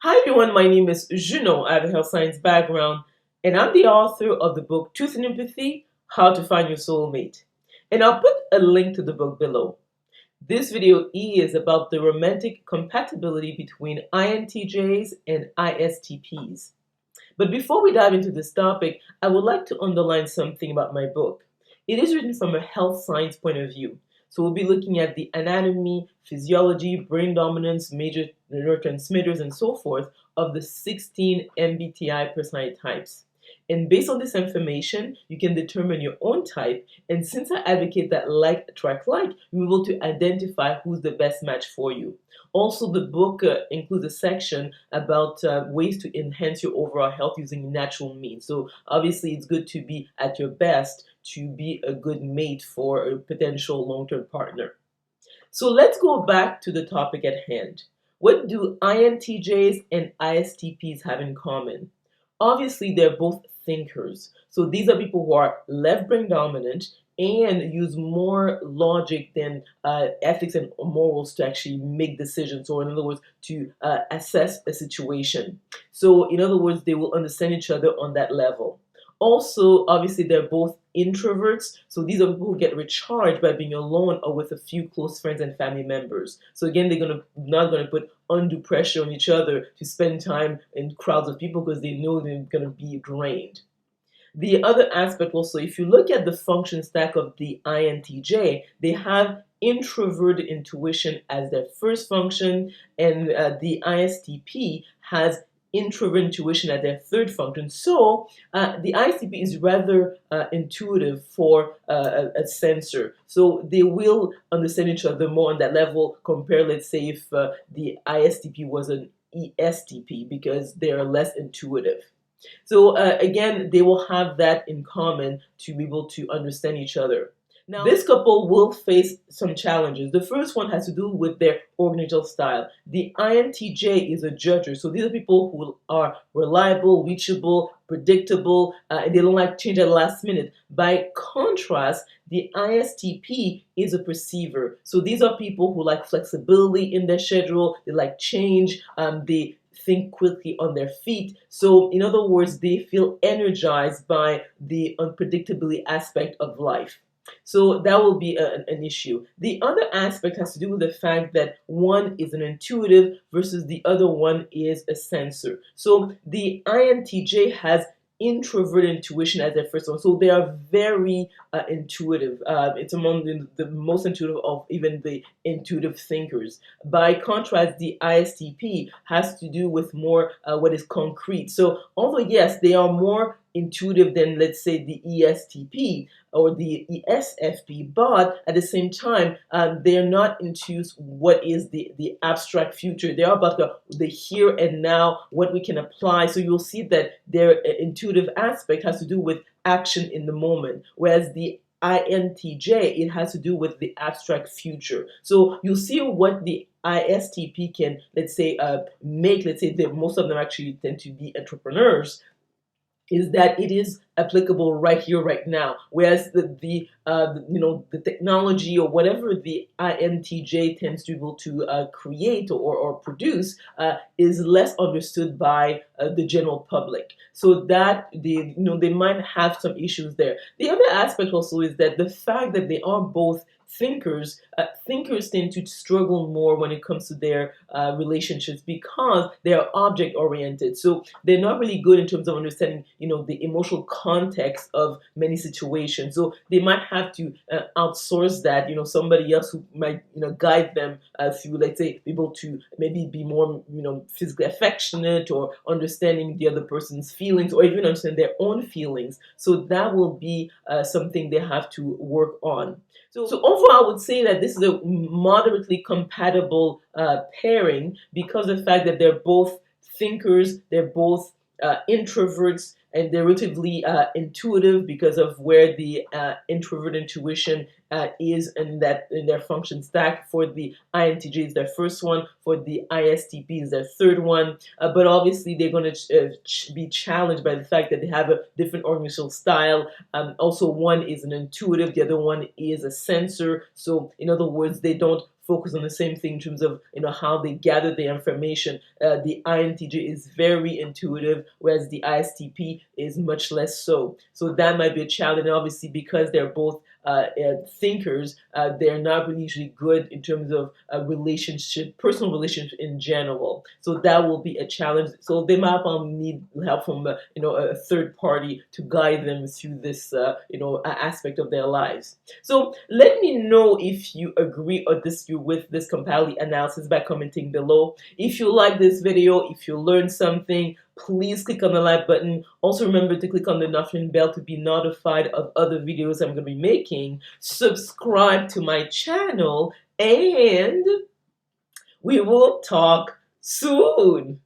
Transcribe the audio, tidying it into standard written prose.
Hi everyone, my name is Junon. I have a health science background, and I'm the author of the book Truth and Empathy: How to Find Your Soulmate. And I'll put a link to the book below. This video is about the romantic compatibility between INTJs and ISTPs. But before we dive into this topic, I would like to underline something about my book. It is written from a health science point of view. So we'll be looking at the anatomy, physiology, brain dominance, major neurotransmitters, and so forth of the 16 MBTI personality types. And based on this information, you can determine your own type. And since I advocate that like attract like, you're able to identify who's the best match for you. Also, the book includes a section about ways to enhance your overall health using natural means. So obviously, it's good to be at your best to be a good mate for a potential long-term partner. So let's go back to the topic at hand. What do INTJs and ISTPs have in common? Obviously, they're both thinkers. So these are people who are left brain dominant and use more logic than ethics and morals to actually make decisions, or in other words, to assess a situation. So, in other words, they will understand each other on that level. Also, obviously, they're both introverts. So these are people who get recharged by being alone or with a few close friends and family members. So again, they're not gonna put undue pressure on each other to spend time in crowds of people because they know they're gonna be drained. The other aspect also, if you look at the function stack of the INTJ, they have introverted intuition as their first function, and the ISTP has introvert intuition as their third function. So the ISTP is rather intuitive for a sensor. So they will understand each other more on that level compared, let's say, if the ISTP was an ESTP, because they are less intuitive. So again, they will have that in common to be able to understand each other. Now, this couple will face some challenges. The first one has to do with their organizational style. The INTJ is a judger, so these are people who are reliable, reachable, predictable, and they don't like change at the last minute. By contrast, the ISTP is a perceiver. So these are people who like flexibility in their schedule, they like change, they think quickly on their feet. So, in other words, they feel energized by the unpredictability aspect of life. So that will be an issue. The other aspect has to do with the fact that one is an intuitive versus the other one is a sensor. So the INTJ has introvert intuition as their first one. So they are very intuitive. It's among the most intuitive of even the intuitive thinkers. By contrast, the ISTP has to do with more what is concrete. So although yes, they are more intuitive than, let's say, the ESTP or the ESFP, but at the same time, they're not into what is the abstract future. They're about the here and now, what we can apply. So you'll see that their intuitive aspect has to do with action in the moment, whereas the INTJ, it has to do with the abstract future. So you'll see what the ISTP can, let's say, make. Let's say that most of them actually tend to be entrepreneurs, is that it is applicable right here, right now. Whereas the technology or whatever the INTJ tends to be able to create or produce is less understood by the general public. So that they might have some issues there. The other aspect also is that the fact that they are both thinkers tend to struggle more when it comes to their relationships because they are object oriented. So they're not really good in terms of understanding the emotional context of many situations. So they might have to outsource that, somebody else who might guide them through, let's say, be able to maybe be more physically affectionate or understanding the other person's feelings or even understand their own feelings. So that will be something they have to work on. So overall, I would say that this is a moderately compatible pairing because of the fact that they're both thinkers, they're both introverts, and they're relatively intuitive because of where the introvert intuition is in their function stack. For the INTJ is their first one, for the ISTP is their third one, but obviously they're going to be challenged by the fact that they have a different organizational style. Also, one is an intuitive, the other one is a sensor. So in other words, they don't focus on the same thing in terms of how they gather the information. The INTJ is very intuitive, whereas the ISTP is much less so. So that might be a challenge. And obviously, because they're both thinkers, they're not really usually good in terms of personal relationships in general. So that will be a challenge. So they might need help from a third party to guide them through this aspect of their lives. So let me know if you agree or disagree with this compatibility analysis by commenting below. If you like this video, if you learned something, please click on the like button. Also remember to click on the notification bell to be notified of other videos I'm going to be making. Subscribe to my channel, and we will talk soon.